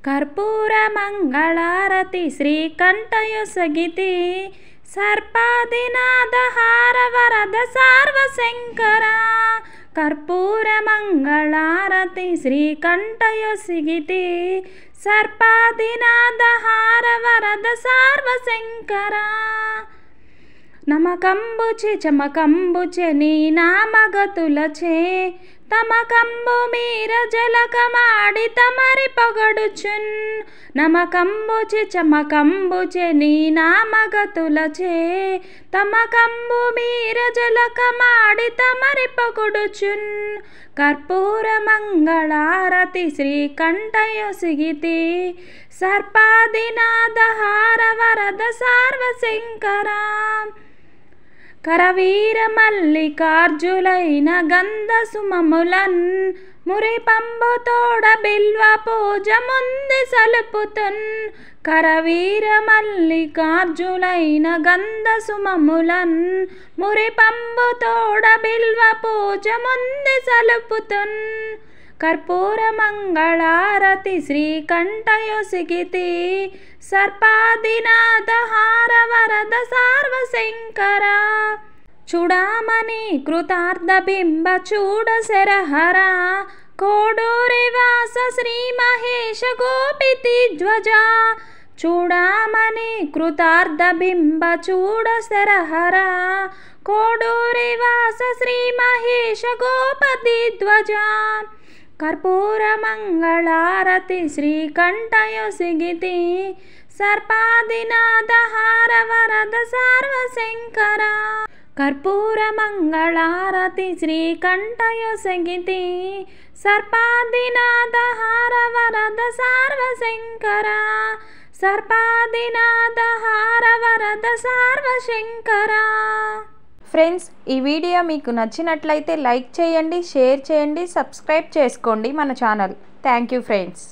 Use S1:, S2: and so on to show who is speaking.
S1: कर्पूर मंगलारति श्रीकंठयೊಸಗಿತಿ सर्पादिनादहार वरद सार्वशंकर कर्पूर मंगलारति श्रीकंठयೊಸಗಿತಿ सर्पादिनादहार वरद सार्वशंकर नमकंबुचे चमकंबुचे नी नामगतुलचे तमकंबु मीर जलकमाडि तमरि पगडुचुन् नमकंबुचे चमकंबुचे नी नामगतुलचे तमकंबु मीर जलकमाडि तमरि पगडुचुन् कर्पूर मंगलारति श्रीकंठयೊಸಗಿತಿ सर्पादिनादहार वरद सार्वशंकर करवीर मल्लिकार्जुलैन गंध सुममुलन् मुरिपंबु तोड बिल्व पूज मुंदि सलुपुतुन् करवीर मल्लिकार्जुलैन गंध सुममुलन् मुरिपंबु तोड बिल्व पूज मुंदि सलुपुतुन् कर्पूर मंगलारति श्रीकंठयೊಸಗಿತಿ सर्पादिनादहार वरद सार्वशंकर चूडामणि कृतार्धबिंब चूड शरहर कोडूरिवास श्री महेश गोपिति ध्वज चूडामणि कृतार्धबिंब चूड शरहर कोडूरिवास श्री महेश गोपति ध्वज कर्पूर मंगलारति श्रीकंठयೊಸಗಿತಿ सर्पादिनादहार वरद सार्वशंकर कर्पूर मंगलारति श्रीकंठयೊಸಗಿति सर्पादिनादहार वरद सार्वशंकर सर्पादिनादहार वरद सार्वशंकर
S2: ఫ్రెండ్స్ ఈ వీడియో మీకు నచ్చినట్లయితే లైక్ చేయండి, షేర్ చేయండి, సబ్స్క్రైబ్ చేసుకోండి మన ఛానల్. Thank you friends.